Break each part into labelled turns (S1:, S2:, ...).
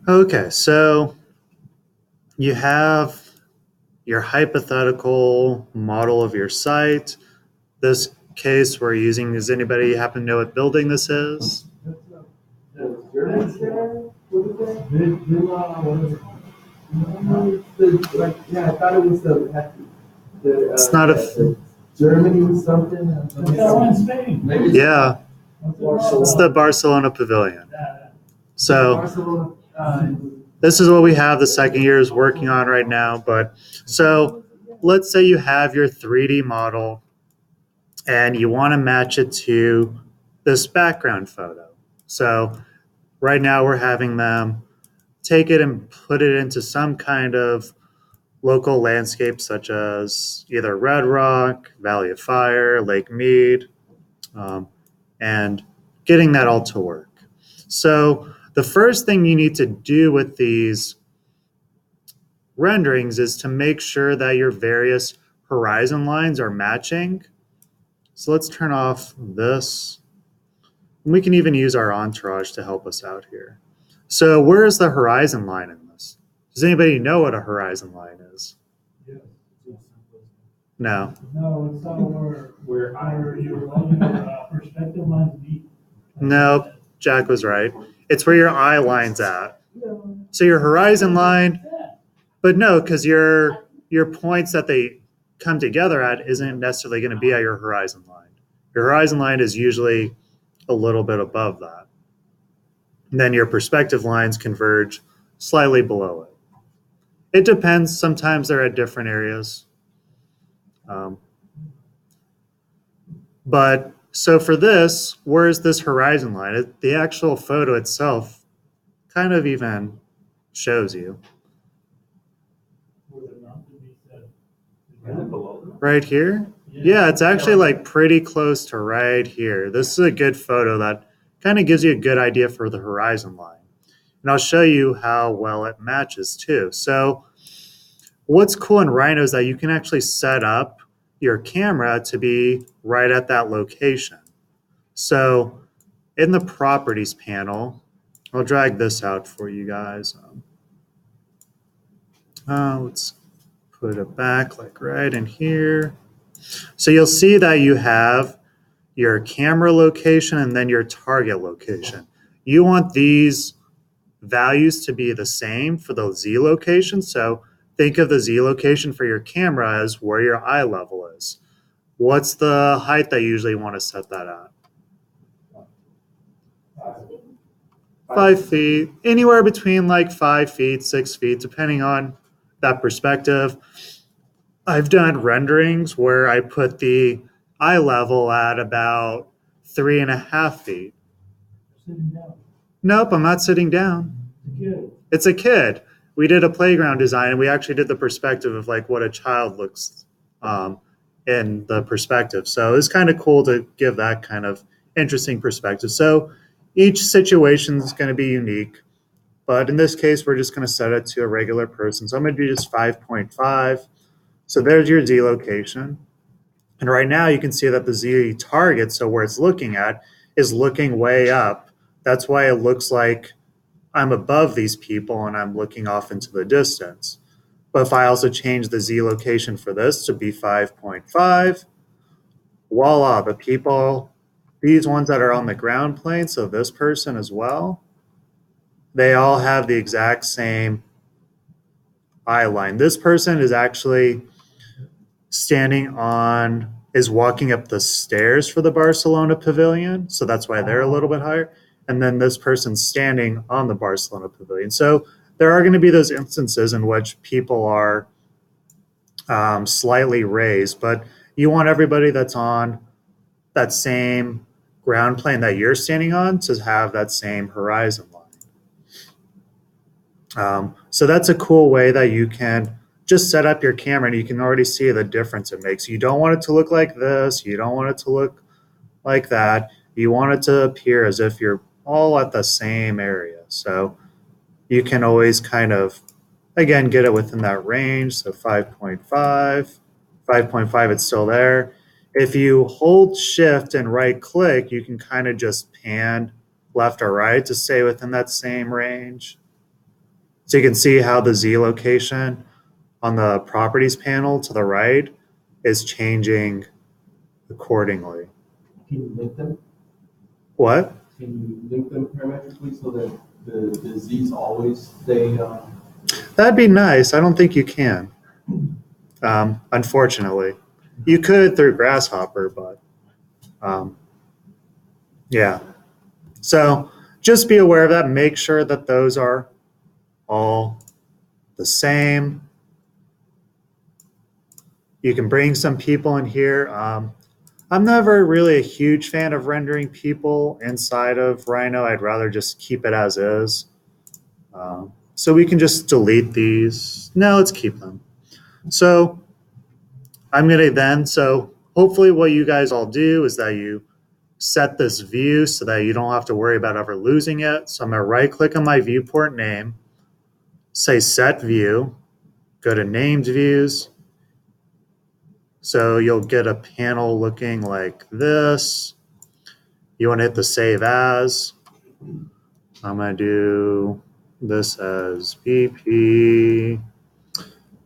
S1: Okay, so you have your hypothetical model of your site. This case we're using, does anybody happen to know what building this is?
S2: Yeah, I thought it was
S1: It's not a.
S2: Germany something.
S1: Yeah, it's the Barcelona Pavilion. So this is what we have the second year is working on right now. But so let's say you have your 3D model and you want to match it to this background photo. So right now we're having them take it and put it into some kind of local landscape such as either Red Rock, Valley of Fire, Lake Mead, um, and getting that all to work. So the first thing you need to do with these renderings is to make sure that your various horizon lines are matching. So let's turn off this. We can even use our entourage to help us out here. So where is the horizon line in this? Does anybody know what a horizon line is? No.
S3: No, it's not where your perspective lines meet.
S1: Nope, Jack was right. It's where your eye line's at. So your horizon line, but no, because your points that they come together at isn't necessarily going to be at your horizon line. Your horizon line is usually a little bit above that. And then your perspective lines converge slightly below it. It depends. Sometimes they're at different areas. But so for this, where is this horizon line? The actual photo itself kind of even shows you. Right here? Yeah, it's actually like pretty close to right here. This is a good photo that kind of gives you a good idea for the horizon line. And I'll show you how well it matches too. So what's cool in Rhino is that you can actually set up your camera to be right at that location. So in the properties panel, I'll drag this out for you guys. Let's put it back like right in here. So you'll see that you have your camera location and then your target location. You want these values to be the same for the Z location. So think of the Z location for your camera as where your eye level is. What's the height that you usually want to set that at? 5 feet, anywhere between like 5 feet, 6 feet, depending on that perspective. I've done renderings where I put the eye level at about 3.5 feet. Nope, I'm not sitting down. It's a kid. We did a playground design and we actually did the perspective of like what a child looks in the perspective. So it's kind of cool to give that kind of interesting perspective. So each situation is going to be unique. But in this case, we're just going to set it to a regular person. So I'm going to do just 5.5. So there's your Z location. And right now you can see that the Z target, so where it's looking at, is looking way up. That's why it looks like I'm above these people and I'm looking off into the distance. But if I also change the Z location for this to be 5.5, voila, the people, these ones that are on the ground plane, so this person as well, they all have the exact same eye line. This person is actually is walking up the stairs for the Barcelona Pavilion, so that's why they're a little bit higher. And then this person's standing on the Barcelona Pavilion. So there are going to be those instances in which people are slightly raised, but you want everybody that's on that same ground plane that you're standing on to have that same horizon line. So that's a cool way that you can just set up your camera and you can already see the difference it makes. You don't want it to look like this. You don't want it to look like that. You want it to appear as if you're all at the same area. So you can always kind of, again, get it within that range. So 5.5, 5.5, it's still there. If you hold shift and right click, you can kind of just pan left or right to stay within that same range. So you can see how the Z location on the properties panel to the right is changing accordingly.
S2: Can you link them?
S1: What?
S2: Can you link them parametrically so that the Z's always stay,
S1: That'd be nice. I don't think you can. Unfortunately, you could through Grasshopper, but yeah. So just be aware of that. Make sure that those are all the same. You can bring some people in here. I'm never really a huge fan of rendering people inside of Rhino. I'd rather just keep it as is. So we can just delete these. No, let's keep them. So I'm going to then, so hopefully what you guys all do is that you set this view so that you don't have to worry about ever losing it. So I'm going to right click on my viewport name, say set view, go to named views. So you'll get a panel looking like this. You want to hit the save as. I'm going to do this as VP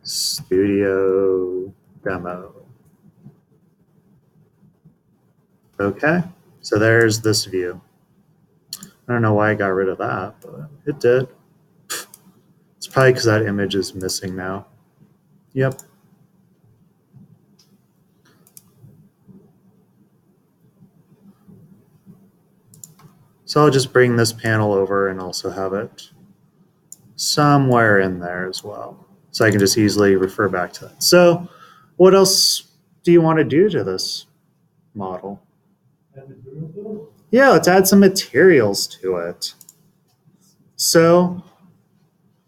S1: Studio Demo. Okay, so there's this view. I don't know why I got rid of that, but it did. It's probably because that image is missing now. Yep. So I'll just bring this panel over and also have it somewhere in there as well. So I can just easily refer back to that. So what else do you want to do to this model? Yeah, let's add some materials to it. So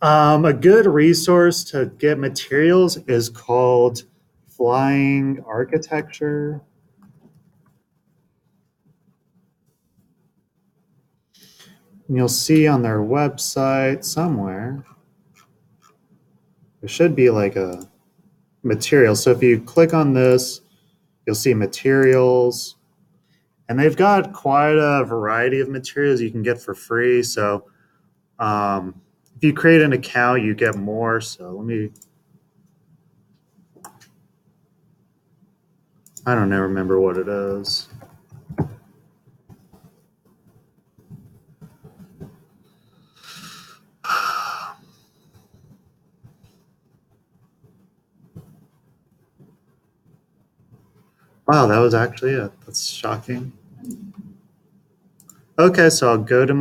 S1: a good resource to get materials is called Flying Architecture. And you'll see on their website somewhere, there should be like a material. So if you click on this, you'll see materials. And they've got quite a variety of materials you can get for free. So if you create an account, you get more. So I don't know, remember what it is. Wow, that was actually it. That's shocking. Okay, so I'll go to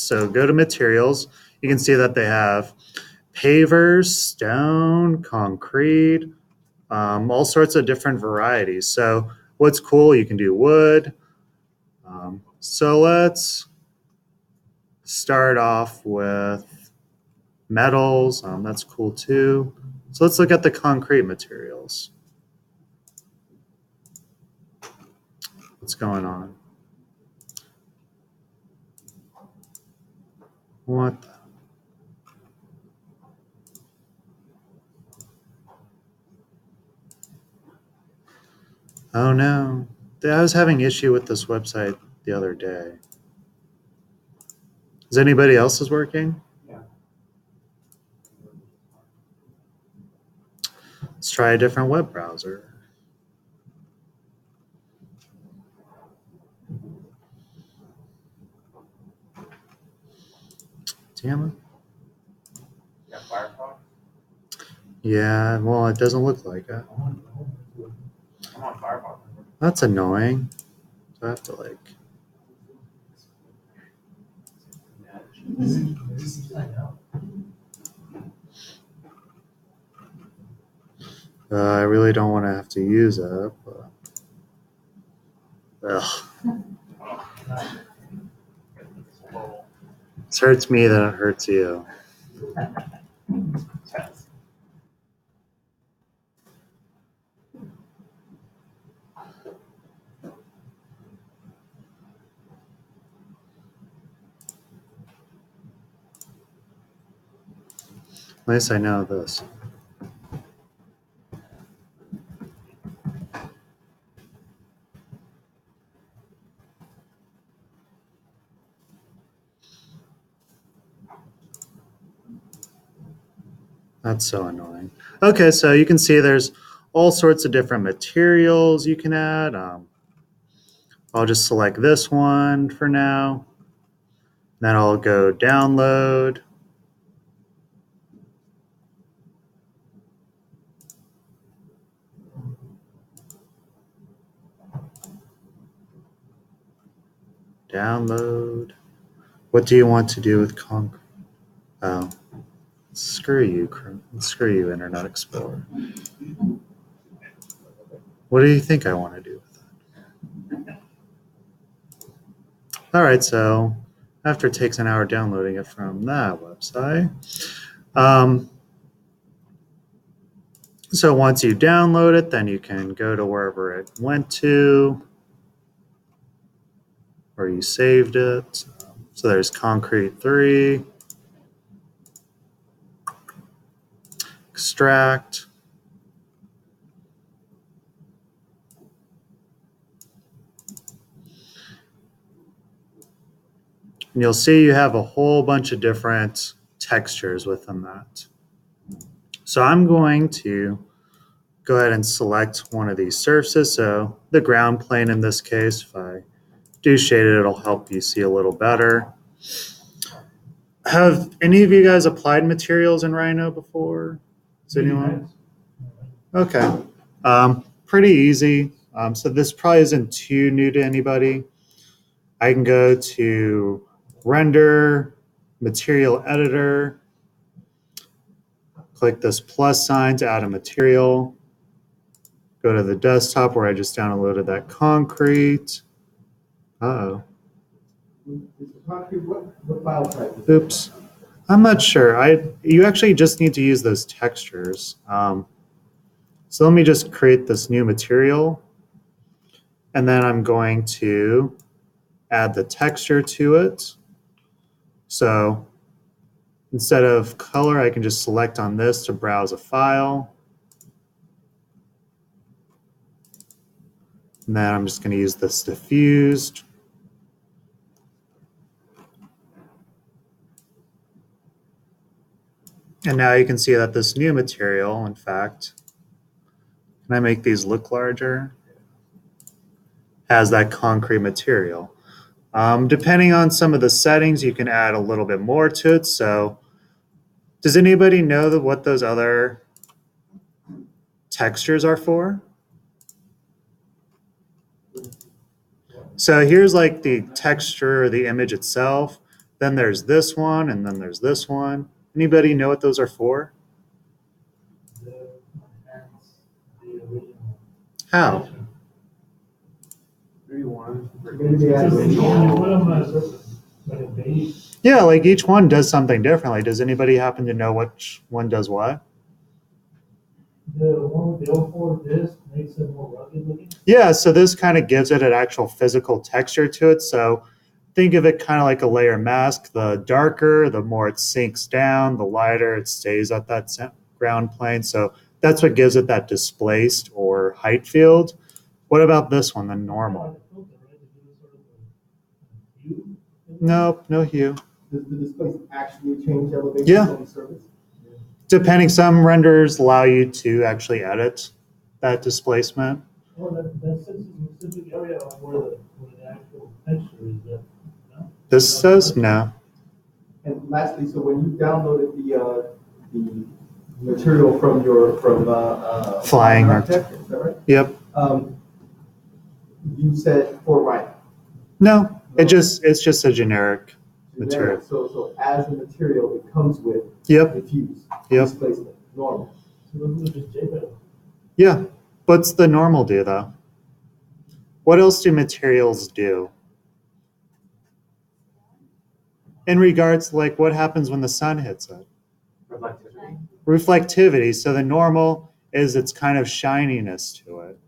S1: go to materials. You can see that they have pavers, stone, concrete, all sorts of different varieties. So what's cool, you can do wood. So let's start off with metals. That's cool too. So let's look at the concrete materials. What's going on? What the? Oh no. I was having issue with this website the other day. Is anybody else's working?
S2: Yeah.
S1: Let's try a different web browser. Damn it.
S2: Yeah, Firefox?
S1: Yeah, well, it doesn't look like it.
S2: I'm on Firefox.
S1: That's annoying. So I have to like. I really don't want to have to use it, but. Ugh. This hurts me, then it hurts you. At least I know this. That's so annoying. Okay, so you can see there's all sorts of different materials you can add. I'll just select this one for now. Then I'll go download. Download. What do you want to do with concrete? Oh, screw you, screw you, Internet Explorer. What do you think I want to do with that? All right, so after it takes an hour downloading it from that website. So once you download it, then you can go to wherever it went to, or you saved it. So there's Concrete 3. Extract. And you'll see you have a whole bunch of different textures within that. So I'm going to go ahead and select one of these surfaces. So the ground plane in this case, if I do shade it, it'll help you see a little better. Have any of you guys applied materials in Rhino before? Is anyone? Okay. Pretty easy. So this probably isn't too new to anybody. I can go to Render, Material Editor, click this plus sign to add a material, go to the desktop where I just downloaded that concrete. Uh-oh.
S2: What file type is it?
S1: Oops. I'm not sure. You actually just need to use those textures. So let me just create this new material, and then I'm going to add the texture to it. So instead of color, I can just select on this to browse a file. And then I'm just going to use this diffused. And now you can see that this new material, in fact, can I make these look larger? Has that concrete material. Depending on some of the settings, you can add a little bit more to it. So does anybody know what those other textures are for? So here's like the texture or the image itself. Then there's this one, and then there's this one. Anybody know what those are for? How? Yeah, like each one does something differently. Does anybody happen to know which one does what?
S3: The one with the O4 disc makes it more rugged looking?
S1: Yeah, so this kind of gives it an actual physical texture to it. So think of it kind of like a layer mask. The darker, the more it sinks down, the lighter it stays at that ground plane. So that's what gives it that displaced or height field. What about this one, the normal? Nope, no hue.
S2: Does the display actually change elevation
S1: Yeah.
S2: on the surface?
S1: Depending, some renders allow you to actually edit that displacement.
S3: Well, that's a specific area of where the actual texture is there. No?
S1: This says no.
S2: And lastly, so when you downloaded the material from
S1: Flying
S2: Architect, is that right?
S1: Yep.
S2: You said for Rhino.
S1: No, it's just a generic material.
S2: So as a material, it comes with
S1: Yep.
S2: diffuse
S1: Yep.
S2: displacement, normal.
S3: So this is just JPEG.
S1: Yeah. What's the normal do though? What else do materials do? In regards to like what happens when the sun hits it? Reflectivity. So the normal is its kind of shininess to it.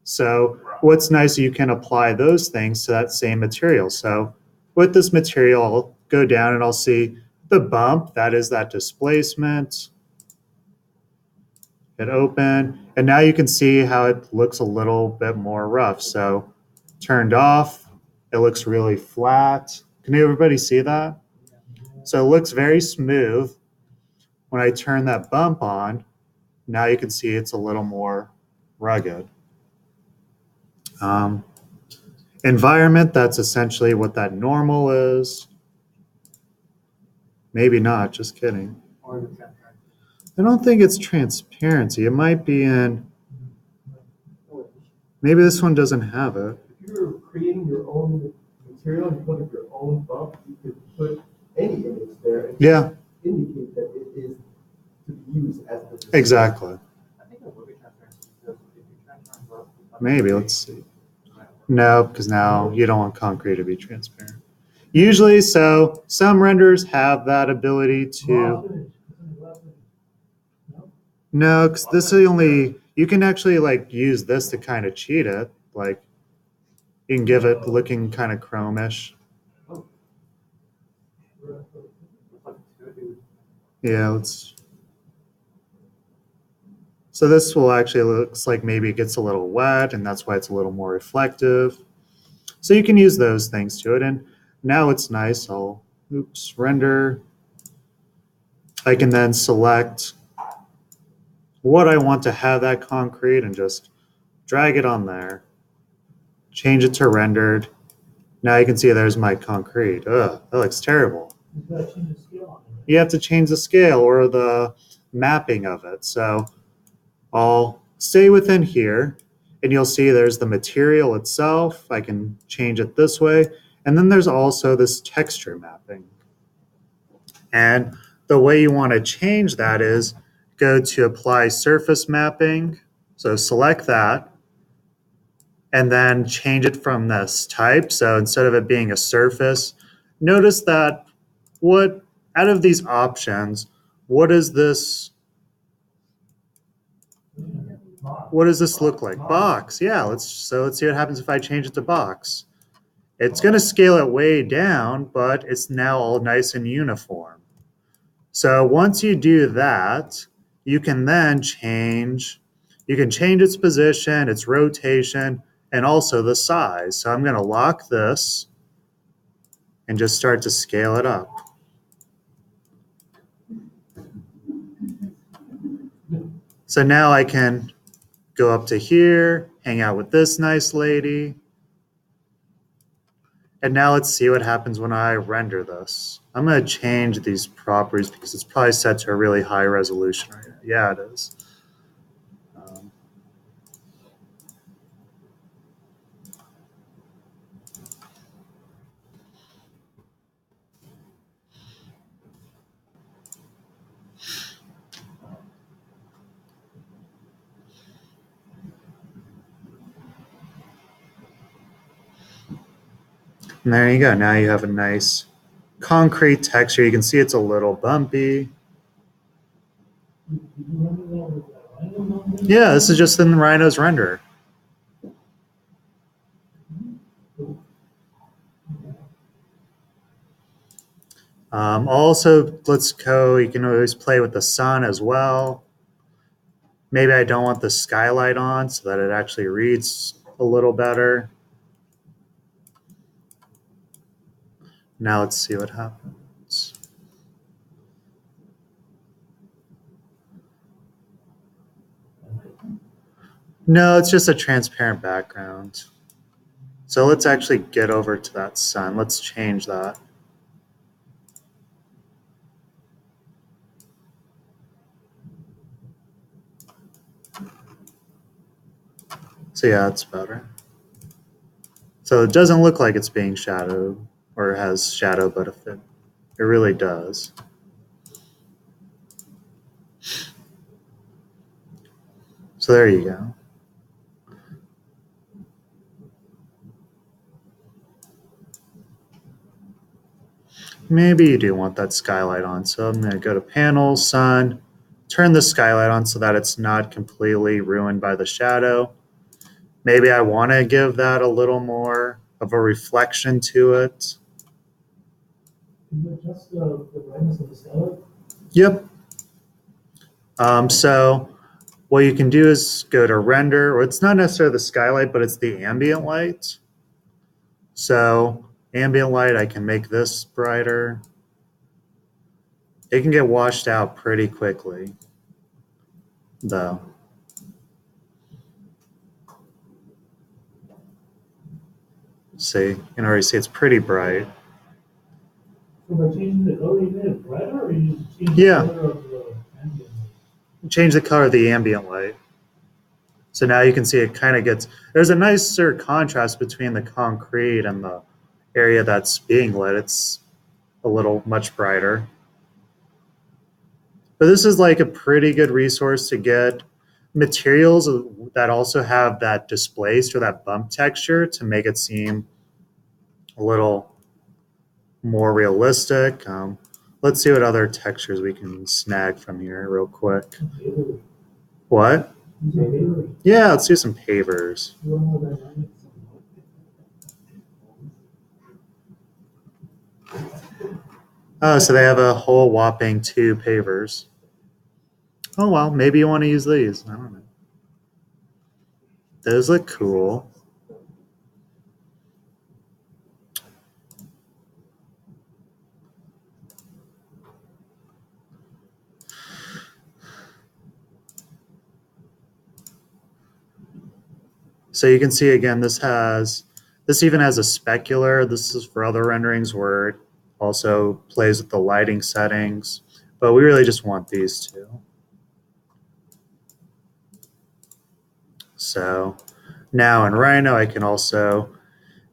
S1: So what's nice, you can apply those things to that same material. So with this material, I'll go down and I'll see the bump, that is that displacement. Hit open, and now you can see how it looks a little bit more rough. So turned off, it looks really flat. Can everybody see that? So it looks very smooth. When I turn that bump on, now you can see it's a little more rugged. Environment, that's essentially what that normal is. Maybe not, just kidding.
S2: Or the transparency.
S1: I don't think it's transparency. It might be in, maybe this one doesn't have it.
S2: If you're creating your own material, you put your own bump, you could put any image there and
S1: Yeah,
S2: indicate that it is to be used as the.
S1: exactly.
S2: I think it will be transparency because if you transfer bump.
S1: Maybe, let's see. No, because now you don't want concrete to be transparent. Usually, so some renders have that ability
S3: Glass
S1: to,
S3: image, it's in the glass image. No?
S1: no, because this is only, you can actually like use this to kind of cheat it. Like you can give it looking kind of chromish. Yeah, let's. So this will actually looks like maybe it gets a little wet and that's why it's a little more reflective. So you can use those things to it. And now it's nice. I'll, oops, render. I can then select what I want to have that concrete and just drag it on there. Change it to rendered. Now you can see there's my concrete. Ugh, that looks terrible.
S3: You gotta change the scale on it.
S1: You have to change the scale or the mapping of it. So I'll stay within here and you'll see there's the material itself. I can change it this way. And then there's also this texture mapping. And the way you want to change that is go to apply surface mapping. So select that and then change it from this type. So instead of it being a surface, notice that what out of these options, what is this? What does this look like? Box. Yeah, let's see what happens if I change it to box. It's going to scale it way down, but it's now all nice and uniform. So once you do that, you can then change its position, its rotation, and also the size. So I'm going to lock this and just start to scale it up. So now I can go up to here, hang out with this nice lady. And now let's see what happens when I render this. I'm going to change these properties because it's probably set to a really high resolution right now. Yeah, it is. And there you go. Now you have a nice concrete texture. You can see it's a little bumpy.
S3: Did you remember that with the Rhino on there?
S1: Yeah, this is just in Rhino's render. Also, let's go, you can always play with the sun as well. Maybe I don't want the skylight on so that it actually reads a little better. Now let's see what happens. No, it's just a transparent background. So let's actually get over to that sun. Let's change that. So yeah, it's better. So it doesn't look like it's being shadowed or has shadow, but if it really does. So there you go. Maybe you do want that skylight on. So I'm going to go to panel, sun, turn the skylight on so that it's not completely ruined by the shadow. Maybe I want to give that a little more of a reflection to it.
S3: Can you adjust the brightness of the skylight?
S1: Yep. So what you can do is go to render, or it's not necessarily the skylight, but it's the ambient light. So ambient light, I can make this brighter. It can get washed out pretty quickly, though. See, you can already see it's pretty bright.
S3: So by changing the color, you made it brighter, or you just changed
S1: Yeah.
S3: the color of the ambient light?
S1: Change the color of the ambient light. So now you can see it kind of gets, there's a nicer contrast between the concrete and the area that's being lit. It's a little much brighter. But this is like a pretty good resource to get materials that also have that displaced or that bump texture to make it seem a little more realistic. Let's see what other textures we can snag from here real quick.
S3: Pavers.
S1: What?
S3: These are pavers.
S1: Yeah, let's do some pavers.
S3: You want more dynamics.
S1: Oh, so they have a whole whopping 2 pavers. Oh well, maybe you want to use these. I don't know. Those look cool. So you can see again, this even has a specular. This is for other renderings where it also plays with the lighting settings, but we really just want these two. So now in Rhino, I can also,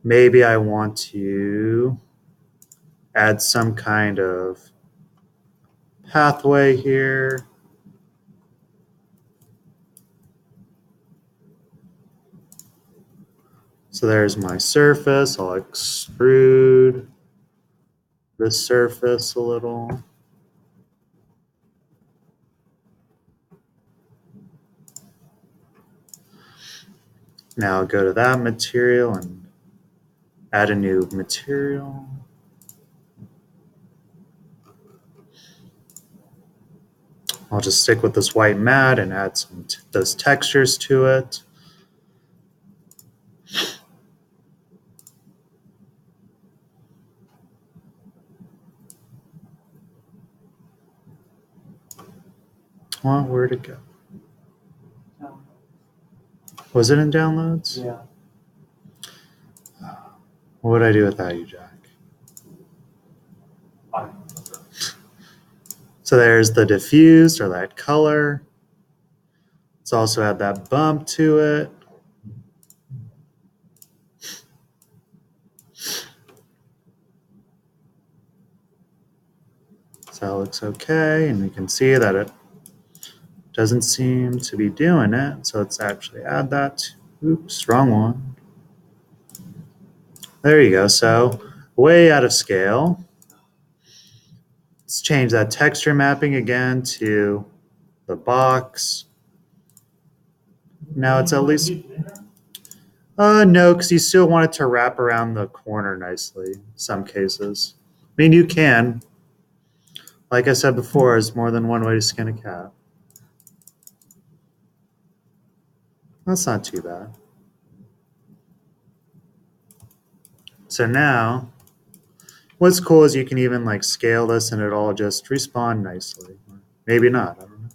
S1: maybe I want to add some kind of pathway here. So there's my surface. I'll extrude this surface a little. Now I'll go to that material and add a new material. I'll just stick with this white matte and add some those textures to it. Well, where'd it go? Was it in downloads?
S2: Yeah.
S1: What would I do without you, Jack? So there's the diffused or that color. Let's also add that bump to it. So that looks okay, and we can see that it doesn't seem to be doing it. So let's actually add that. Oops, wrong one. There you go. So way out of scale. Let's change that texture mapping again to the box. Now it's at least, no, because you still want it to wrap around the corner nicely in some cases. I mean, you can. Like I said before, there's more than one way to skin a cat. That's not too bad. So now, what's cool is you can even like scale this and it'll just respawn nicely. Maybe not, I don't know.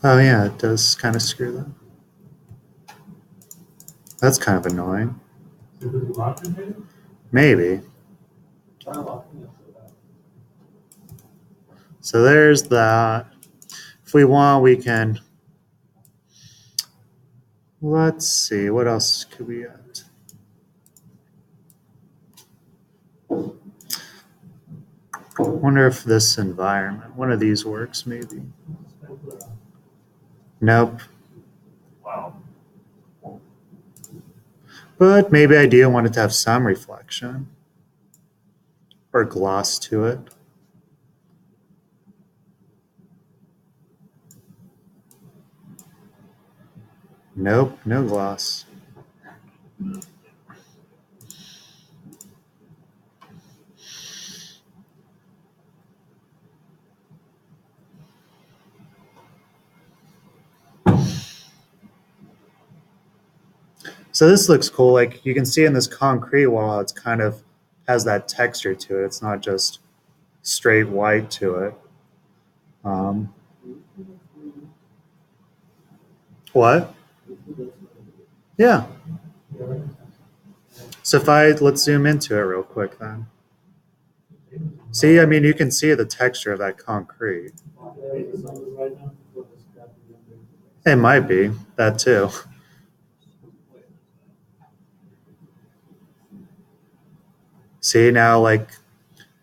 S1: Oh yeah, it does kind of screw that. That's kind of annoying. Maybe. So there's that. If we want, we can, let's see, what else could we add? I wonder if this environment, one of these works maybe. Nope.
S3: Wow.
S1: But maybe I do want it to have some reflection or gloss to it. Nope, no gloss. So this looks cool. Like you can see in this concrete wall, it's kind of has that texture to it. It's not just straight white to it. Um, what? Yeah. So let's zoom into it real quick then. See, I mean, you can see the texture of that concrete. It might be that too. See now, like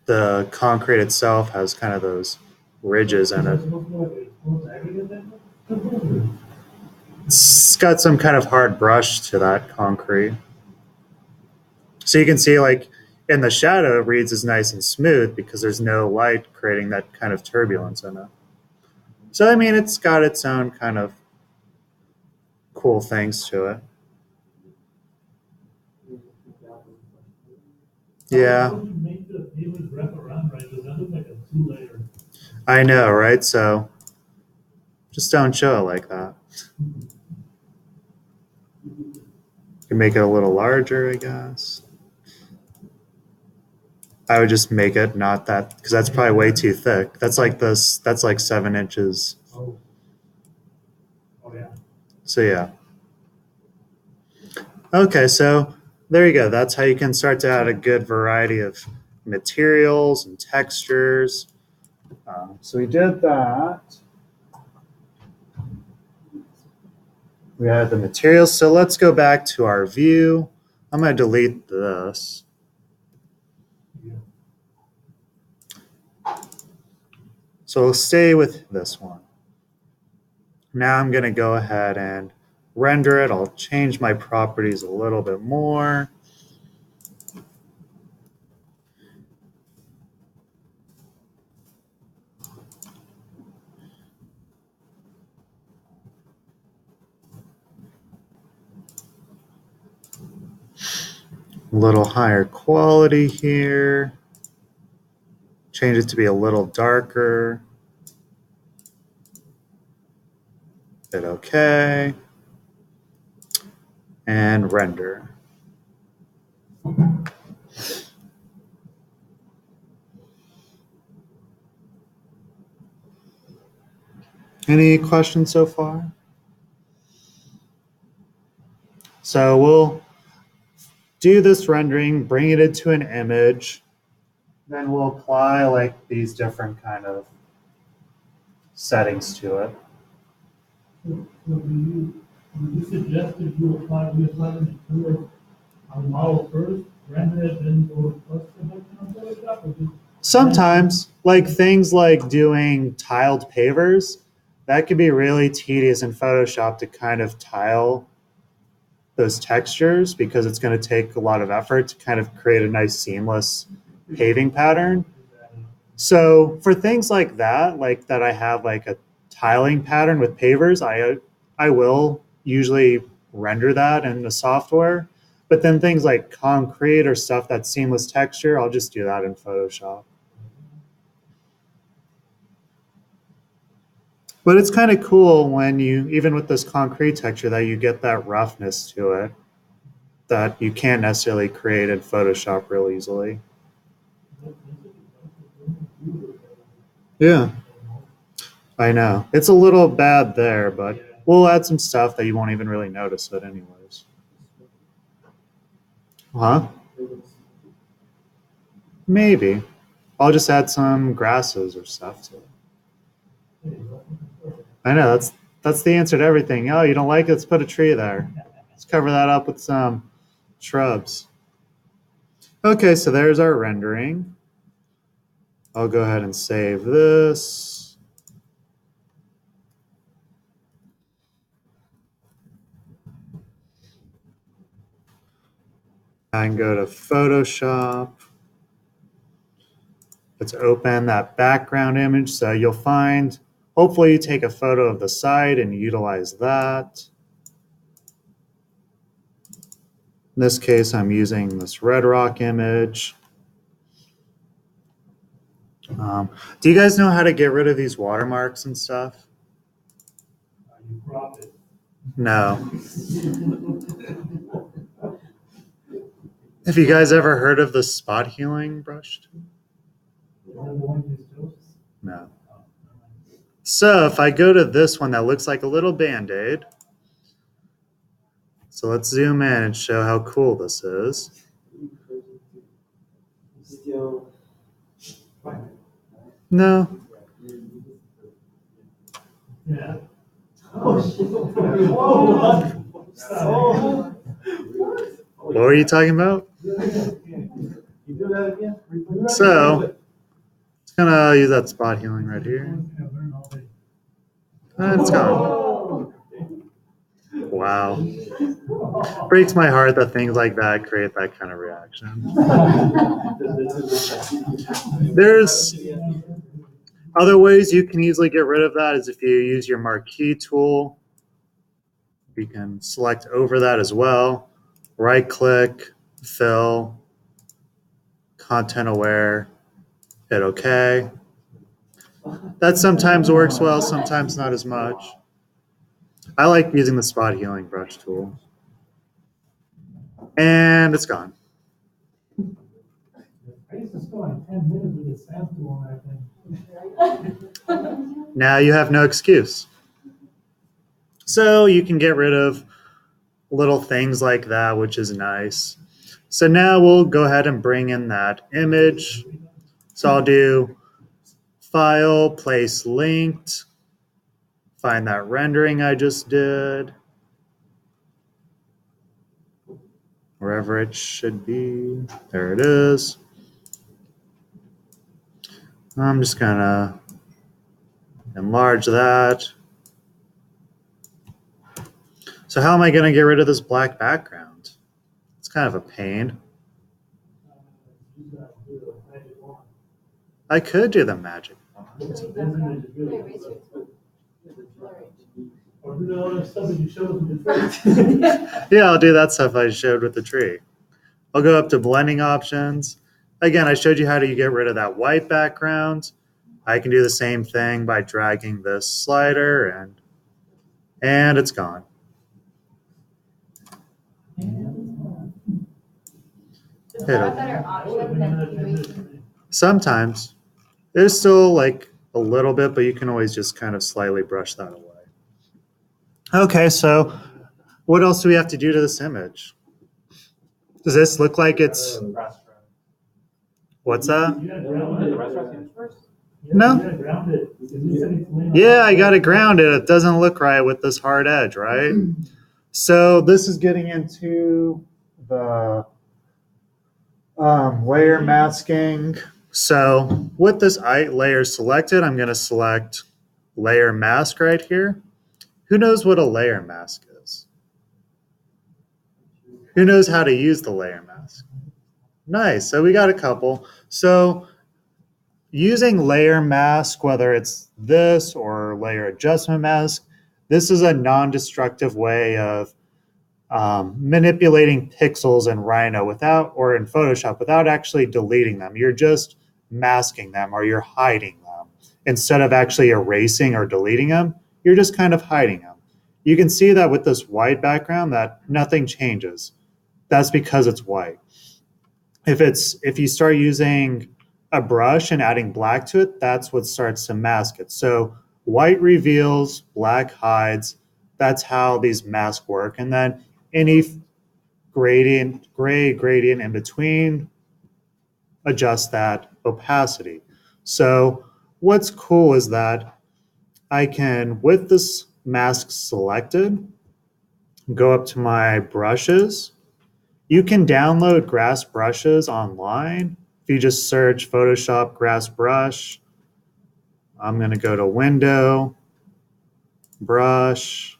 S1: the concrete itself has kind of those ridges in it. It's got some kind of hard brush to that concrete. So you can see like in the shadow, it reads as nice and smooth because there's no light creating that kind of turbulence in it. So, I mean, it's got its own kind of cool things to it. Yeah.
S3: How would you make the pavers wrap around, right? Does that look like a two-layer?
S1: I know, right? So just don't show it like that. You can make it a little larger, I guess. I would just make it not that, because that's probably way too thick. That's like this, that's like 7 inches.
S3: Oh. Oh, yeah.
S1: So yeah. Okay, so there you go. That's how you can start to add a good variety of materials and textures. So we did that. We had the materials. So let's go back to our view. I'm going to delete this. So we'll stay with this one. Now I'm going to go ahead and render it. I'll change my properties a little bit more. A little higher quality here. Change it to be a little darker. Hit OK. And render. Any questions so far? So we'll do this rendering, bring it into an image, then we'll apply like these different kind of settings to it.
S3: So would you suggest that we apply them to it on the model first, render it, then go to custom on Photoshop, or just?
S1: Sometimes, like things like doing tiled pavers, that could be really tedious in Photoshop to kind of tile those textures because it's going to take a lot of effort to kind of create a nice seamless paving pattern. So for things like that I have like a tiling pattern with pavers, I will usually render that in the software. But then things like concrete or stuff that's seamless texture, I'll just do that in Photoshop. But it's kind of cool when you, even with this concrete texture, that you get that roughness to it that you can't necessarily create in Photoshop real easily. Yeah, I know. It's a little bad there, but we'll add some stuff that you won't even really notice it anyways. Huh? Maybe. I'll just add some grasses or stuff to it. I know, that's the answer to everything. Oh, you don't like it? Let's put a tree there. Let's cover that up with some shrubs. Okay, so there's our rendering. I'll go ahead and save this. I can go to Photoshop. Let's open that background image. So you'll find, hopefully you take a photo of the site and utilize that. In this case, I'm using this Red Rock image. Do you guys know how to get rid of these watermarks and stuff?
S3: You crop it.
S1: No. Have you guys ever heard of the spot healing brush?
S3: Is that the one you just chose?
S1: No. So if I go to this one that looks like a little Band-Aid, so let's zoom in and show how cool this is.
S2: Still.
S1: No.
S3: Yeah.
S2: Oh, shit.
S3: Oh.
S1: What were you talking about?
S2: You do that again?
S1: So, it's gonna use that spot healing right here. And it's gone. Wow. Breaks my heart that things like that create that kind of reaction. There's other ways you can easily get rid of that is if you use your marquee tool. You can select over that as well. Right click, fill, content aware, hit OK. That sometimes works well, sometimes not as much. I like using the spot healing brush tool. And it's gone.
S3: I used to spend like 10 minutes with this sand tool on that thing.
S1: Now you have no excuse. So you can get rid of little things like that, which is nice. So now we'll go ahead and bring in that image. So I'll do File, Place Linked, find that rendering I just did, wherever it should be. There it is. I'm just gonna enlarge that. So how am I gonna get rid of this black background? It's kind of a pain. I could do the magic.
S3: Or do the other stuff that you showed with the tree.
S1: Yeah, I'll do that stuff I showed with the tree. I'll go up to blending options. Again, I showed you how to get rid of that white background. I can do the same thing by dragging this slider and it's gone.
S4: Is that a better option than doing?
S1: Sometimes. There's still like a little bit, but you can always just kind of slightly brush that away. Okay, so what else do we have to do to this image? Does this look like it's... What's that?
S3: You gotta ground it.
S1: No.
S3: You gotta ground it. Because you said it's laying on-
S1: Yeah, I got it grounded. It doesn't look right with this hard edge, right? So this is getting into the layer masking. So with this layer selected, I'm going to select layer mask right here. Who knows what a layer mask is? Who knows how to use the layer mask? Nice. So we got a couple. So using layer mask, whether it's this or layer adjustment mask, this is a non-destructive way of manipulating pixels in Rhino without, or in Photoshop, without actually deleting them. You're just masking them or you're hiding them. Instead of actually erasing or deleting them, you're just kind of hiding them. You can see that with this white background that nothing changes. That's because it's white. If you start using a brush and adding black to it, that's what starts to mask it. So white reveals, black hides. That's how these masks work. And then any gray gradient in between, adjust that opacity. So what's cool is that I can, with this mask selected, go up to my brushes. You can download grass brushes online. If you just search Photoshop grass brush, I'm going to go to Window, Brush,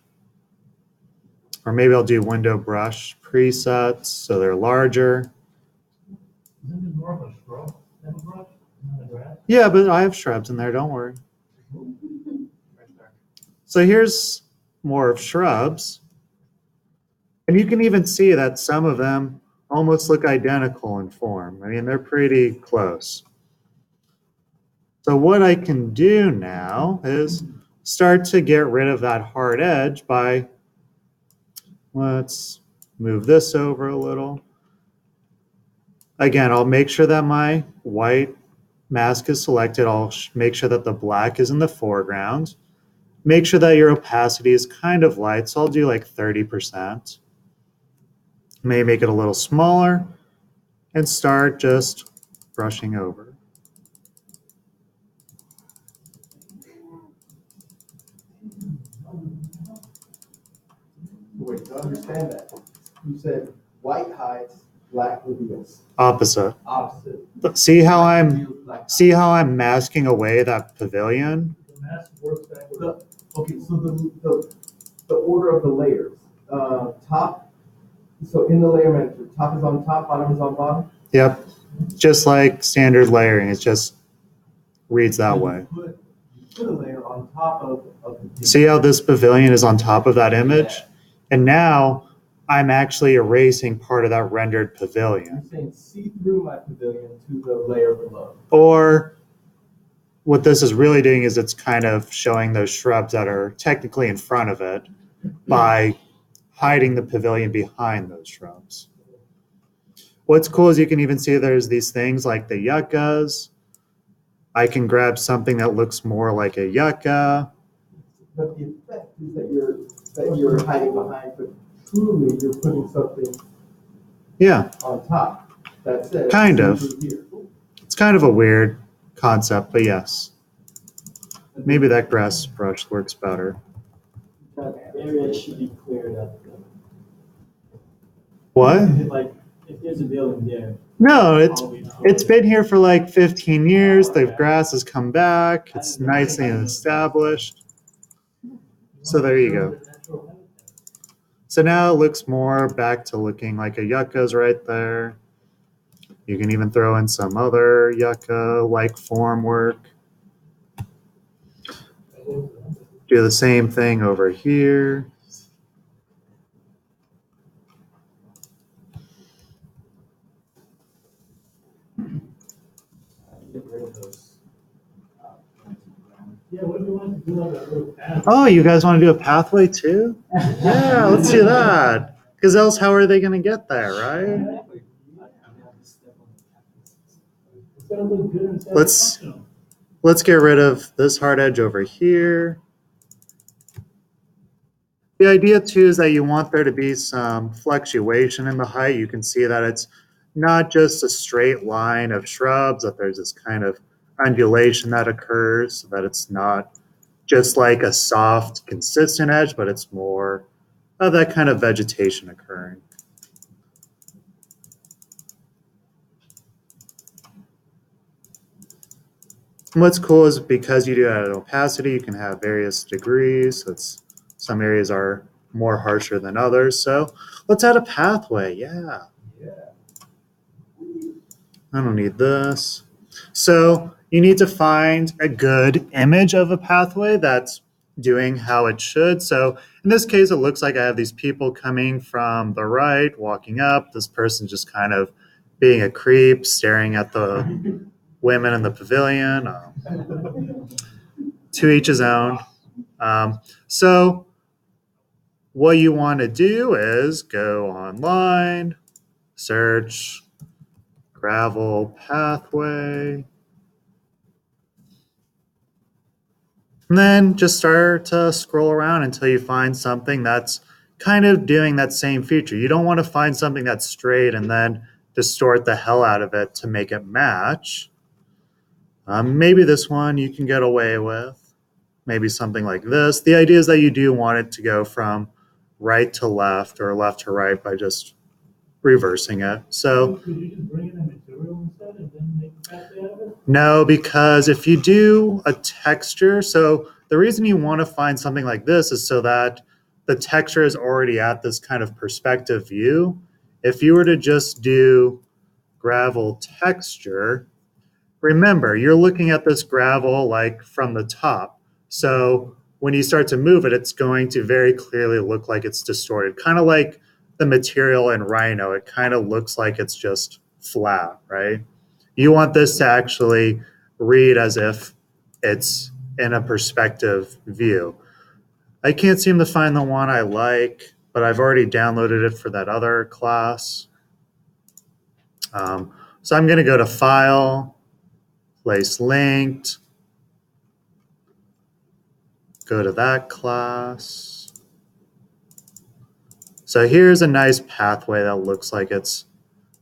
S1: or maybe I'll do Window Brush presets so they're larger.
S3: Isn't it more of a shrub than a brush? Not a grass?
S1: Yeah, but I have shrubs in there, don't worry. So here's more of shrubs. And you can even see that some of them almost look identical in form. I mean, they're pretty close. So what I can do now is start to get rid of that hard edge by, let's move this over a little. Again, I'll make sure that my white mask is selected. I'll make sure that the black is in the foreground. Make sure that your opacity is kind of light, so I'll do like 30%. May make it a little smaller and start just brushing over.
S2: Wait, to understand that, you said white hides, black reveals.
S1: Opposite.
S2: Opposite.
S1: See how I'm
S2: Reveals, black
S1: see
S2: hides.
S1: how I'm masking away that pavilion?
S3: The mask works backwards.
S2: Okay, so the order of the layers, top, so in the layer manager, top is on top, bottom is on bottom?
S1: Yep. Just like standard layering, it just reads that
S2: So you
S1: way.
S2: Put a layer on top of the.
S1: See how this pavilion is on top of that image? And now I'm actually erasing part of that rendered
S2: You're
S1: pavilion.
S2: saying see through my pavilion to the layer below.
S1: Or what this is really doing is it's kind of showing those shrubs that are technically in front of it by hiding the pavilion behind those shrubs. What's cool is you can even see there's these things like the yuccas. I can grab something that looks more like a yucca.
S2: But the effect is that you're hiding behind, but truly you're putting something
S1: Yeah,
S2: on top. That's it.
S1: Kind of.
S2: Here.
S1: it's kind of a weird concept, but yes. Maybe that grass brush works better.
S5: That area should be cleared up.
S1: What?
S5: Like, if there's a building there.
S1: No, it's
S5: always-
S1: been here for like 15 years. The grass has come back. It's nicely established. So there you go. So now it looks more back to looking like a yucca's right there. You can even throw in some other yucca-like form work. Do the same thing over here.
S5: Get rid of those.
S3: Yeah, what do you want to do on that little path?
S1: Oh, you guys want to do a pathway too? Yeah, let's do that. Because else, how are they going to get there, right?
S3: It's gotta look good and
S1: Let's-
S3: functional.
S1: Let's get rid of this hard edge over here. The idea too is that you want there to be some fluctuation in the height. You can see that it's not just a straight line of shrubs, that there's this kind of undulation that occurs, so that it's not just like a soft, consistent edge, but it's more of that kind of vegetation occurring. And what's cool is because you do it at opacity, you can have various degrees. So some areas are more harsher than others. So let's add a pathway. Yeah. I don't need this. So you need to find a good image of a pathway that's doing how it should. So in this case, it looks like I have these people coming from the right, walking up. This person just kind of being a creep, staring at the women in the pavilion. To each his own. So what you want to do is go online, search gravel pathway, and then just start to scroll around until you find something that's kind of doing that same feature. You don't want to find something that's straight and then distort the hell out of it to make it match. Maybe this one you can get away with. Maybe something like this. The idea is that you do want it to go from right to left or left to right by just reversing it. So
S3: Could you just bring in a material instead and then make a pathway out of it?
S1: no, because if you do a texture, so the reason you want to find something like this is so that the texture is already at this kind of perspective view. If you were to just do gravel texture, remember, you're looking at this gravel like from the top. So when you start to move it, it's going to very clearly look like it's distorted, kind of like the material in Rhino. It kind of looks like it's just flat, right? You want this to actually read as if it's in a perspective view. I can't seem to find the one I like, but I've already downloaded it for that other class. So I'm going to go to File, Place Linked, go to that class. So here's a nice pathway that looks like it's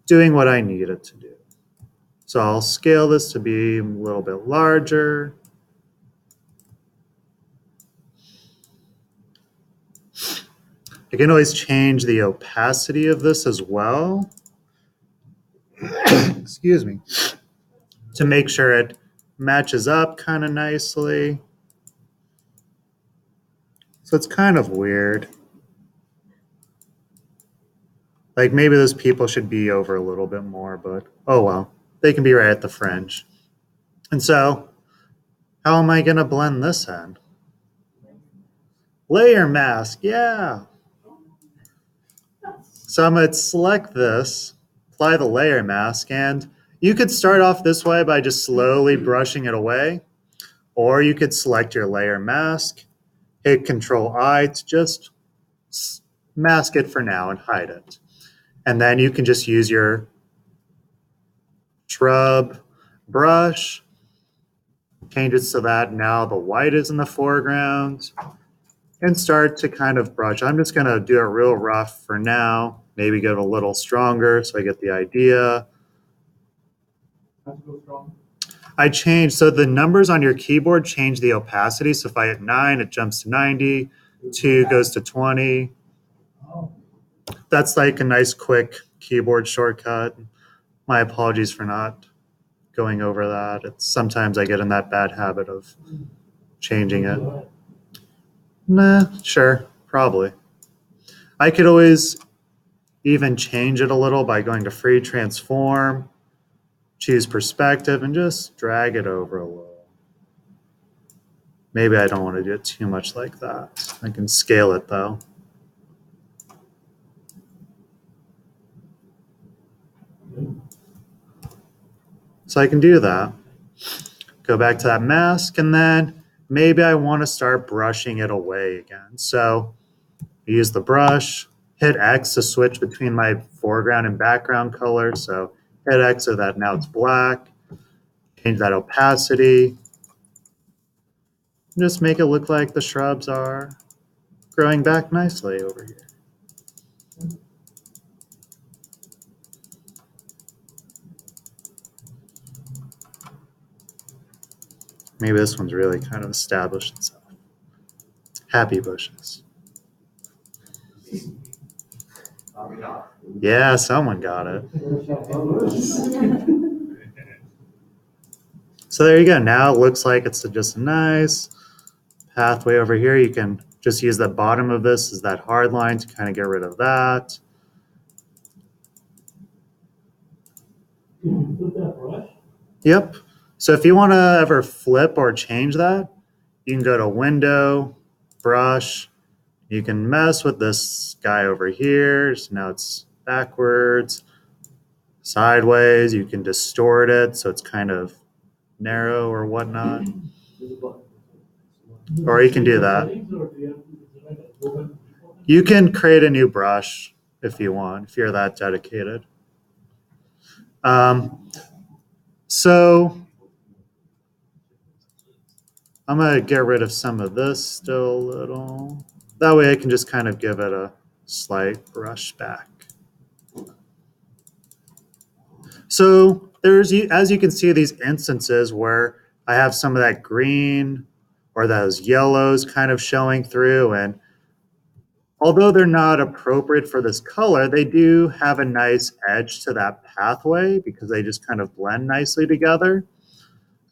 S1: doing what I need it to do. So I'll scale this to be a little bit larger. I can always change the opacity of this as well. Excuse me. To make sure it matches up kind of nicely. So it's kind of weird. Like maybe those people should be over a little bit more, but oh well. They can be right at the fringe. And so, how am I going to blend this in? Layer mask, yeah. So I'm going to select this, apply the layer mask, and you could start off this way by just slowly brushing it away, or you could select your layer mask, hit Control-I to just mask it for now and hide it. And then you can just use your shrub brush, change it so that now the white is in the foreground, and start to kind of brush. I'm just going to do it real rough for now, maybe get a little stronger so I get the idea.
S2: Have to go strong.
S1: I changed, so the numbers on your keyboard change the opacity. So if I hit 9, it jumps to 90, 2 goes to 20.
S3: Oh,
S1: That's like a nice quick keyboard shortcut. My apologies for not going over that. Sometimes I get in that bad habit of changing it. Nah, sure, probably. I could always even change it a little by going to Free Transform, choose Perspective, and just drag it over a little. Maybe I don't want to do it too much like that. I can scale it though. So I can do that. Go back to that mask, and then maybe I want to start brushing it away again. So use the brush, hit X to switch between my foreground and background color. So hit X so that now it's black. Change that opacity. Just make it look like the shrubs are growing back nicely over here. Maybe this one's really kind of established itself. Happy bushes. Yeah, someone got it. So there you go. Now it looks like it's just a nice pathway over here. You can just use the bottom of this as that hard line to kind of get rid of that.
S3: can you put that brush?
S1: Yep. So if you want to ever flip or change that, you can go to Window, Brush. You can mess with this guy over here. So now it's backwards, sideways. You can distort it so it's kind of narrow or whatnot. Or you can do that. You can create a new brush if you want, if you're that dedicated. So I'm going to get rid of some of this still a little. That way I can just kind of give it a slight brush back. So there's, as you can see, these instances where I have some of that green or those yellows kind of showing through, and although they're not appropriate for this color, they do have a nice edge to that pathway because they just kind of blend nicely together.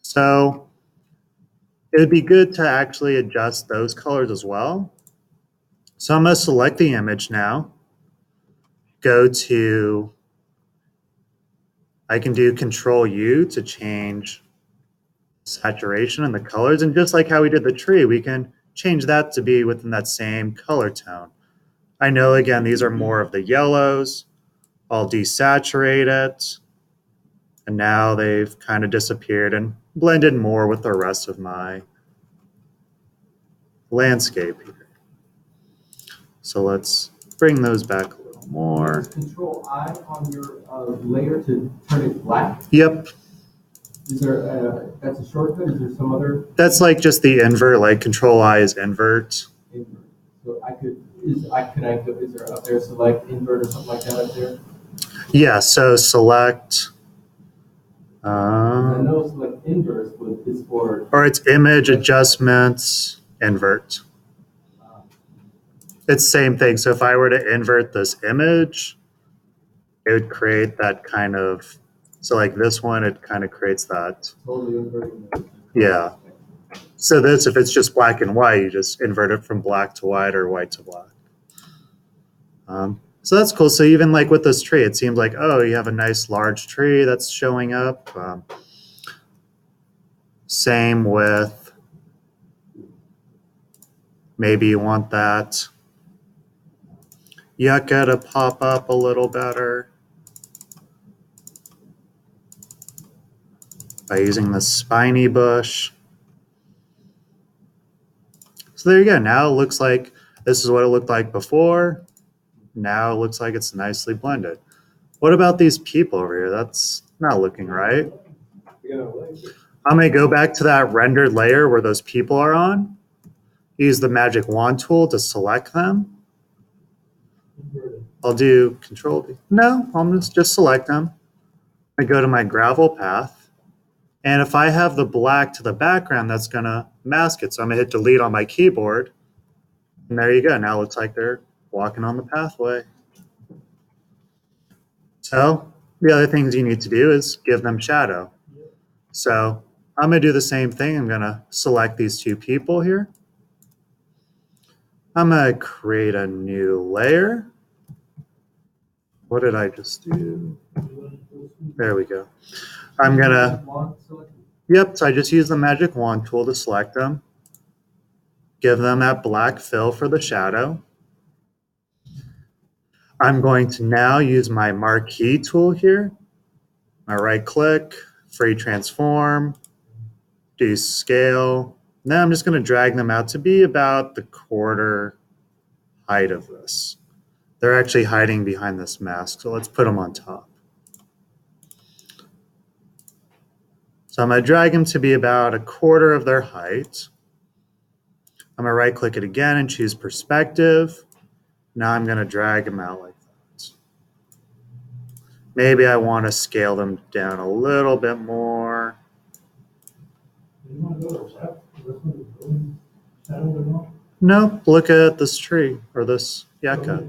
S1: So it would be good to actually adjust those colors as well. So I'm going to select the image now, go to, I can do Control U to change saturation and the colors. And just like how we did the tree, we can change that to be within that same color tone. I know, again, these are more of the yellows. I'll desaturate it. And now they've kind of disappeared and blended more with the rest of my landscape here. So let's bring those back a little more.
S2: Control I on your layer to turn it black.
S1: Yep.
S2: Is there that's a shortcut? Is there some other
S1: That's like just the invert, like Control I is invert.
S2: invert? So is there up there select invert or something like that up there?
S1: Yeah, so select,
S2: I know select invert is for
S1: or it's image adjustments, invert. It's same thing. So if I were to invert this image, it would create that kind of, so like this one, it kind of creates that.
S2: totally inverting.
S1: Yeah. So this, if it's just black and white, you just invert it from black to white or white to black. So that's cool. So even like with this tree, it seems like, oh, you have a nice large tree that's showing up. Same with, maybe you want that yucca to pop up a little better by using the spiny bush. So there you go. Now it looks like this is what it looked like before. Now it looks like it's nicely blended. What about these people over here? That's not looking right. I'm going to go back to that rendered layer where those people are on. Use the magic wand tool to select them. I'll do Control V. No, I'll just select them. I go to my gravel path. And if I have the black to the background, that's going to mask it. So I'm going to hit delete on my keyboard. And there you go. Now it looks like they're walking on the pathway. So the other things you need to do is give them shadow. So I'm going to do the same thing. I'm going to select these two people here. I'm going to create a new layer. What did I just do? There we go. I'm going to, yep, so I just use the magic wand tool to select them. Give them that black fill for the shadow. I'm going to now use my marquee tool here. I right click, free transform, do scale. Now I'm just going to drag them out to be about the quarter height of this. They're actually hiding behind this mask, so let's put them on top. So I'm going to drag them to be about a quarter of their height. I'm going to right click it again and choose perspective. Now I'm going to drag them out like that. Maybe I want to scale them down a little bit more. Nope, look at this tree or this yucca.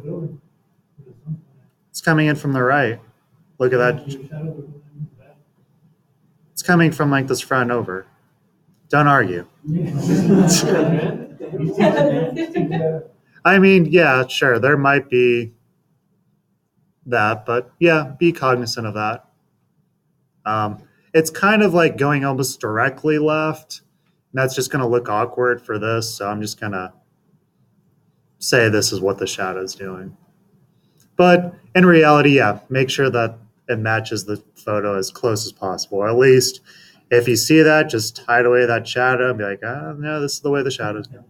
S1: It's coming in from the right. Look at that. It's coming from like this front over. Don't argue. I mean, yeah, sure, there might be that, but yeah, be cognizant of that. It's kind of like going almost directly left. And that's just going to look awkward for this, so I'm just going to say this is what the shadow is doing. But in reality, yeah, make sure that it matches the photo as close as possible. Or at least if you see that, just hide away that shadow and be like, oh, no, this is the way the shadow's going.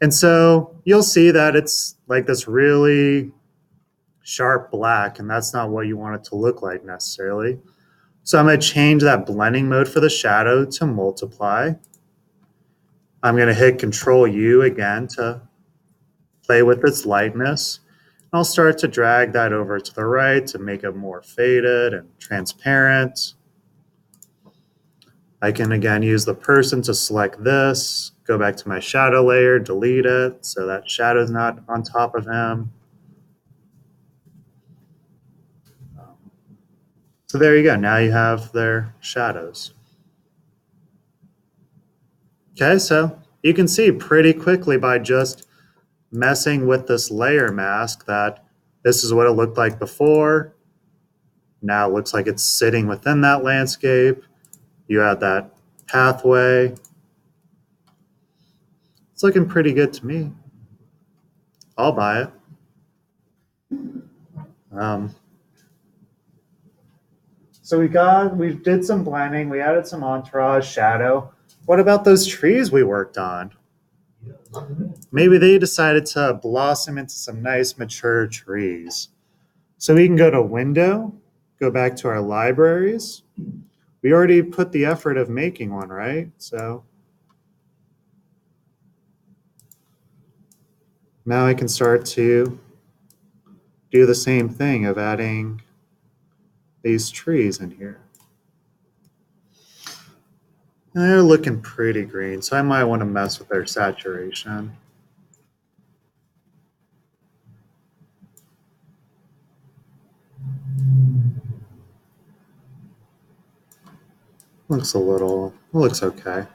S1: And so you'll see that it's like this really sharp black, and that's not what you want it to look like necessarily. So I'm going to change that blending mode for the shadow to multiply. I'm going to hit Control U again to play with its lightness. I'll start to drag that over to the right to make it more faded and transparent. I can again use the person to select this, go back to my shadow layer, delete it so that shadow's not on top of him. So there you go. Now you have their shadows. Okay, so you can see pretty quickly by just messing with this layer mask that this is what it looked like before. Now it looks like it's sitting within that landscape. You add that pathway. It's looking pretty good to me. I'll buy it. So we did some blending, we added some entourage, shadow. What about those trees we worked on? Maybe they decided to blossom into some nice mature trees. So we can go to window, go back to our libraries. We already put the effort of making one, right? So now I can start to do the same thing of adding these trees in here. And they're looking pretty green, so I might want to mess with their saturation. Looks okay.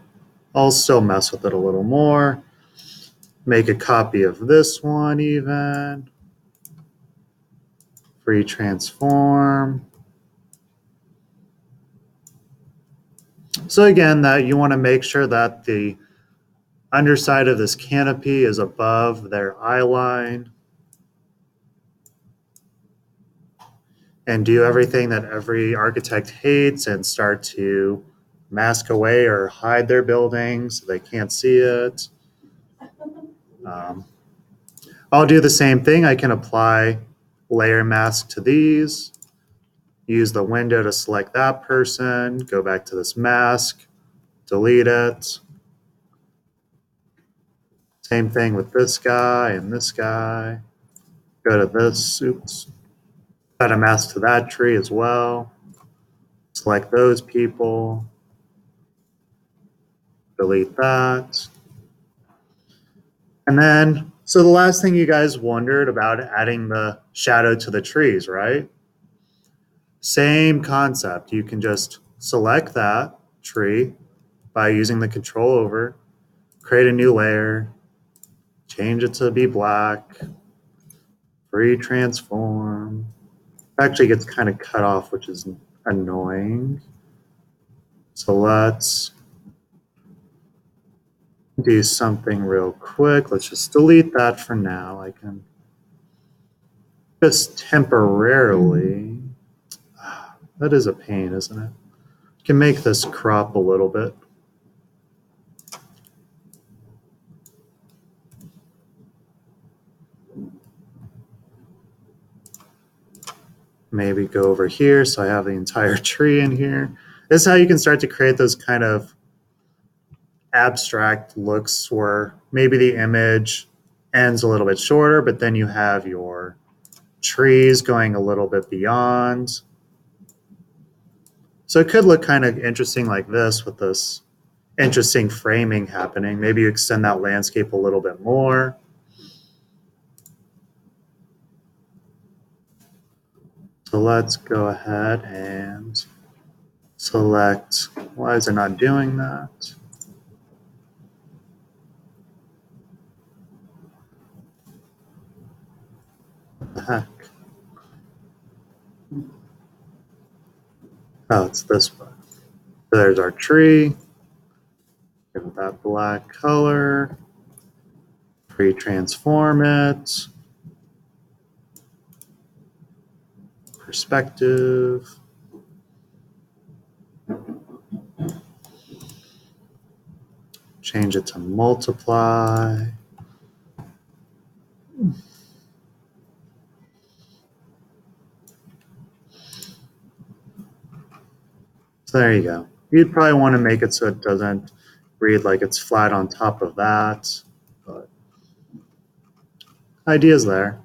S1: I'll still mess with it a little more. Make a copy of this one even. Free transform. So again, that you want to make sure that the underside of this canopy is above their eye line. And do everything that every architect hates and start to mask away or hide their buildings so they can't see it. I'll do the same thing. I can apply layer mask to these, use the window to select that person, go back to this mask, delete it. Same thing with this guy and this guy. Go to this, oops. Add a mask to that tree as well. Select those people. Delete that. And then, so the last thing you guys wondered about adding the shadow to the trees, right? Same concept. You can just select that tree by using the control over, create a new layer, change it to be black, free transform. Actually gets kind of cut off, which is annoying. So let's do something real quick. Let's just delete that for now. I can just temporarily, that is a pain, isn't it? Can make this crop a little bit. Maybe go over here so I have the entire tree in here. This is how you can start to create those kind of abstract looks where maybe the image ends a little bit shorter, but then you have your trees going a little bit beyond. So it could look kind of interesting like this with this interesting framing happening. Maybe you extend that landscape a little bit more. So let's go ahead and select, why is it not doing that? What the heck? Oh, it's this one. So there's our tree. Give it that black color. Pre-transform it. Perspective. Change it to multiply. So there you go. You'd probably want to make it so it doesn't read like it's flat on top of that, but idea's there.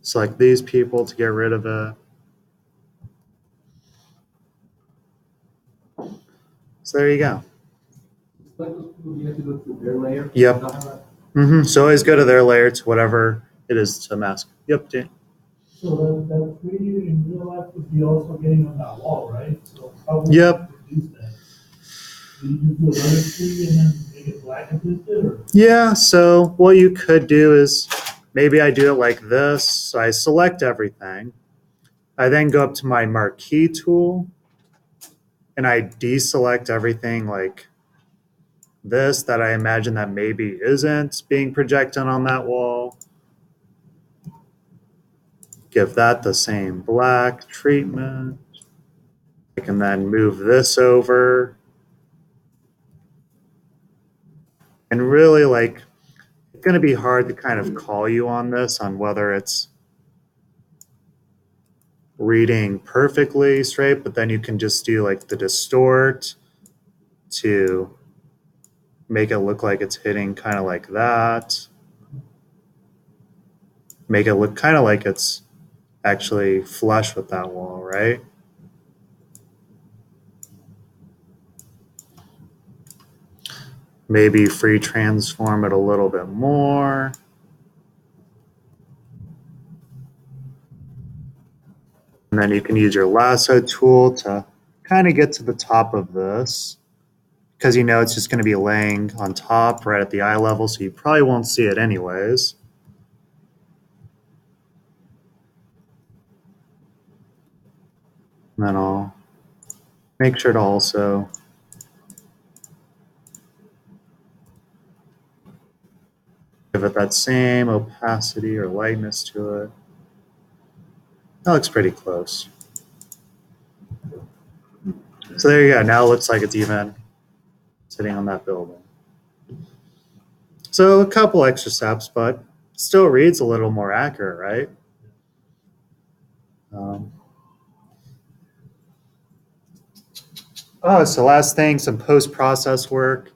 S1: Select these people to get rid of it. So there you go.
S2: You have to go to their layer.
S1: Yep. So always go to their layer to whatever it is to mask. Yep, Dan.
S3: So that tree in real life would be also getting on that wall, right? So how would
S1: Yep.
S3: you produce that? Do you do another tree and then make it black and twist it, or?
S1: Yeah, so what you could do is maybe I do it like this. So I select everything. I then go up to my marquee tool and I deselect everything like this that I imagine that maybe isn't being projected on that wall. Give that the same black treatment. I can then move this over. And really, like, it's going to be hard to kind of call you on this, on whether it's reading perfectly straight, but then you can just do like the distort to make it look like it's hitting kind of like that. Make it look kind of like it's actually flush with that wall, right? Maybe free transform it a little bit more. And then you can use your lasso tool to kind of get to the top of this, because you know it's just going to be laying on top right at the eye level, so you probably won't see it anyways. And then I'll make sure to also give it that same opacity or lightness to it. That looks pretty close. So there you go. Now it looks like it's even sitting on that building. So a couple extra steps, but still reads a little more accurate, right? So last thing, some post-process work.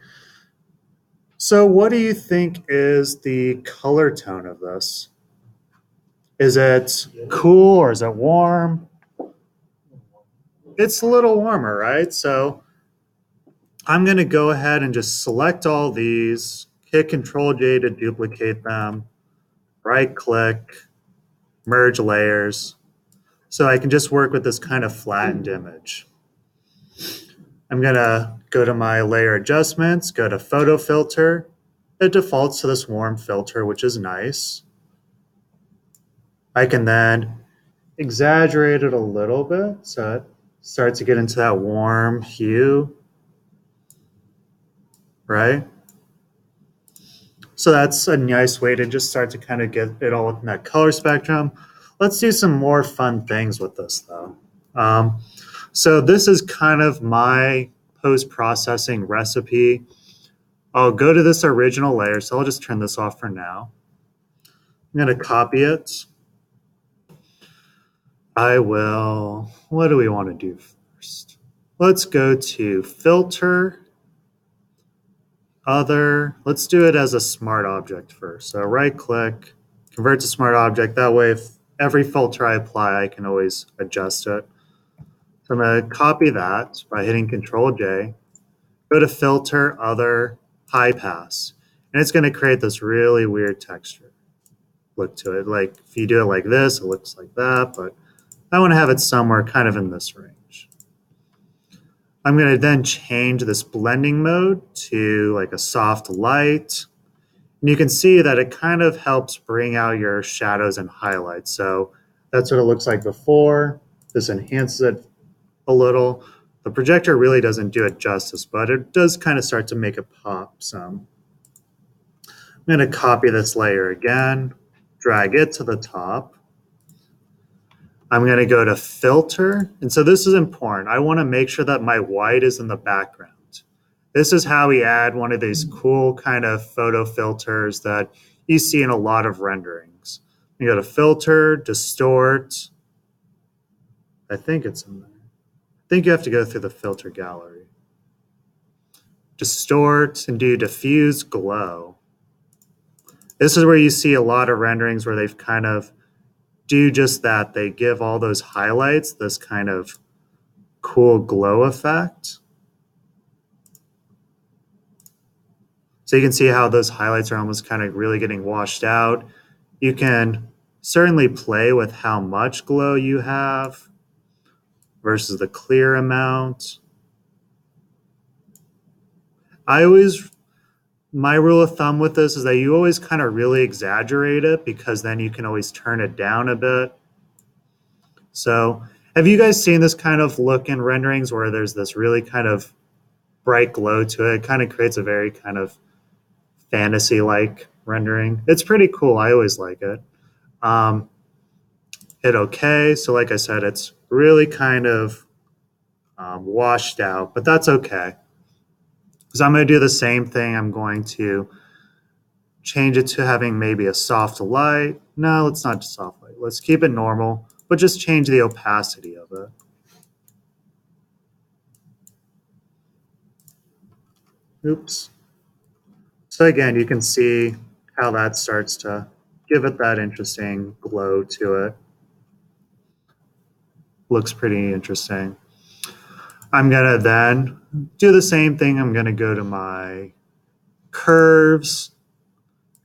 S1: So what do you think is the color tone of this? Is it cool or is it warm? It's a little warmer, right? So I'm going to go ahead and just select all these, hit Control J to duplicate them, right click, merge layers. So I can just work with this kind of flattened image. I'm going to go to my layer adjustments, go to photo filter. It defaults to this warm filter, which is nice. I can then exaggerate it a little bit so it starts to get into that warm hue, right? So that's a nice way to just start to kind of get it all within that color spectrum. Let's do some more fun things with this though. So this is kind of my post-processing recipe. I'll go to this original layer, so I'll just turn this off for now. I'm going to copy it. I will, what do we want to do first? Let's go to filter, other. Let's do it as a smart object first. So right click, convert to smart object. That way, if every filter I apply, I can always adjust it. So I'm going to copy that by hitting Control J, go to filter, other, high pass. And it's going to create this really weird texture look to it. Like if you do it like this, it looks like that, but I want to have it somewhere kind of in this range. I'm going to then change this blending mode to like a soft light. And you can see that it kind of helps bring out your shadows and highlights. So that's what it looks like before. This enhances it a little. The projector really doesn't do it justice, but it does kind of start to make it pop some. I'm going to copy this layer again, drag it to the top. I'm going to go to filter. And so this is important. I want to make sure that my white is in the background. This is how we add one of these cool kind of photo filters that you see in a lot of renderings. You go to filter, distort. I think it's in there. I think you have to go through the filter gallery. Distort and do diffuse glow. This is where you see a lot of renderings where they've kind of do just that. They give all those highlights this kind of cool glow effect. So you can see how those highlights are almost kind of really getting washed out. You can certainly play with how much glow you have versus the clear amount. My rule of thumb with this is that you always kind of really exaggerate it, because then you can always turn it down a bit. So have you guys seen this kind of look in renderings where there's this really kind of bright glow to it? It kind of creates a very kind of fantasy-like rendering. It's pretty cool. I always like it. Hit OK. So like I said, it's really kind of washed out, but that's okay. because I'm going to do the same thing. I'm going to change it to having maybe a soft light. No, let's not soft light. Let's keep it normal, but just change the opacity of it. Oops. So again, you can see how that starts to give it that interesting glow to it. Looks pretty interesting. I'm gonna then do the same thing. I'm gonna go to my curves.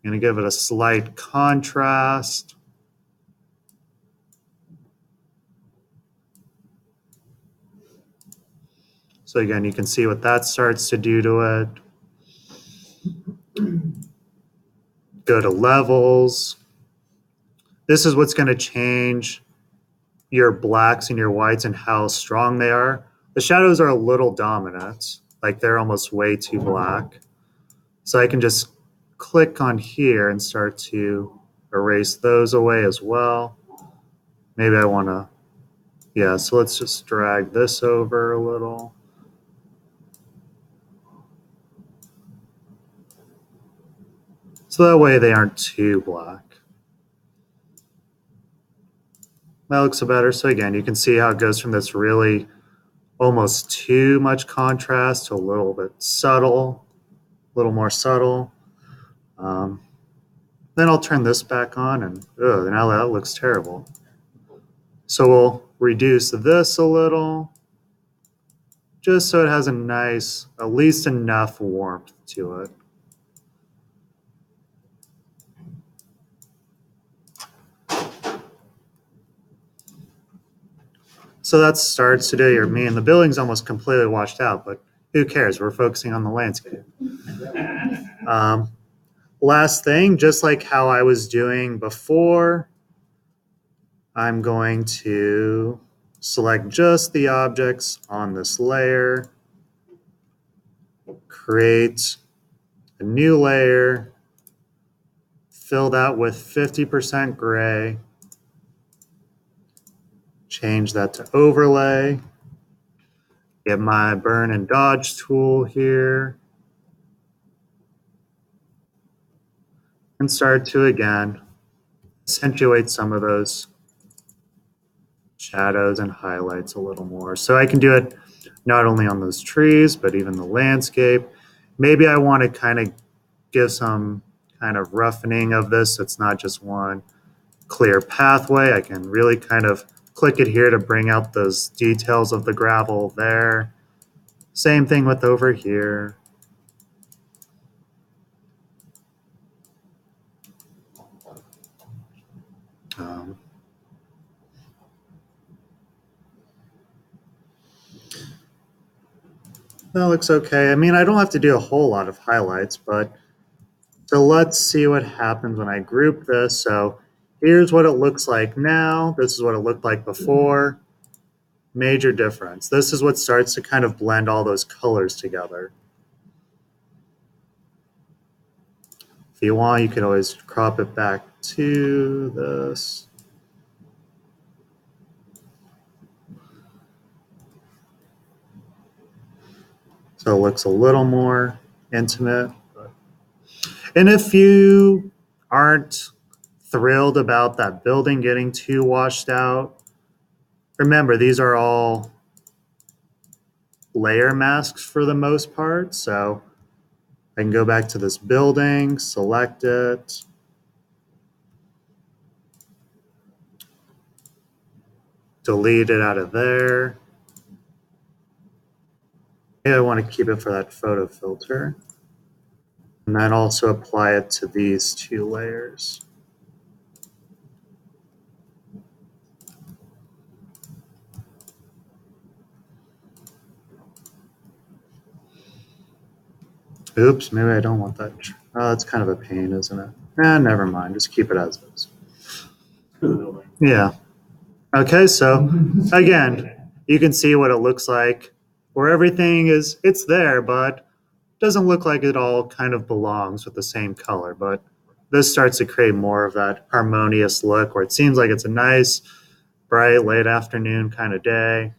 S1: I'm gonna give it a slight contrast. So again, you can see what that starts to do to it. Go to levels. This is what's gonna change your blacks and your whites and how strong they are. The shadows are a little dominant, like they're almost way too black. So I can just click on here and start to erase those away as well. Maybe I want to, yeah, so let's just drag this over a little. So that way they aren't too black. That looks better. So again, you can see how it goes from this really almost too much contrast to a little bit subtle, a little more subtle. Then I'll turn this back on and now that looks terrible. So we'll reduce this a little, just so it has a nice, at least enough warmth to it. So that starts to do your the building's almost completely washed out, but who cares? We're focusing on the landscape. Last thing, just like how I was doing before, I'm going to select just the objects on this layer, create a new layer, fill that with 50% gray, change that to overlay, get my burn and dodge tool here, and start to again accentuate some of those shadows and highlights a little more. So I can do it not only on those trees, but even the landscape. Maybe I want to kind of give some kind of roughening of this. It's not just one clear pathway. I can really kind of click it here to bring out those details of the gravel there. Same thing with over here. That looks okay. I mean, I don't have to do a whole lot of highlights, but so let's see what happens when I group this. So here's what it looks like now. This is what it looked like before. Major difference. This is what starts to kind of blend all those colors together. If you want, you could always crop it back to this. So it looks a little more intimate. And if you aren't thrilled about that building getting too washed out, remember, these are all layer masks for the most part. So I can go back to this building, select it. Delete it out of there. I want to keep it for that photo filter. And then also apply it to these two layers. Oops, maybe I don't want that. Oh, that's kind of a pain, isn't it? Never mind. Just keep it as is. Yeah. Okay, so again, you can see what it looks like where everything is, it's there, but doesn't look like it all kind of belongs with the same color. But this starts to create more of that harmonious look where it seems like it's a nice, bright, late afternoon kind of day.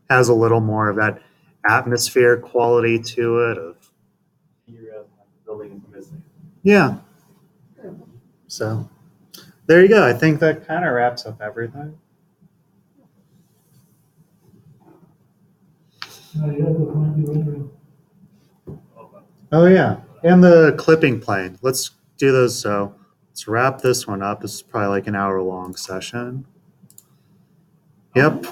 S1: Has a little more of that atmosphere quality to it of
S2: Building is missing.
S1: yeah. So there you go. I think that kind of wraps up everything.
S3: Now you have to find the rendering.
S1: Oh yeah, and the clipping plane. Let's do those. So let's wrap this one up. This is probably like an hour long session. Yep.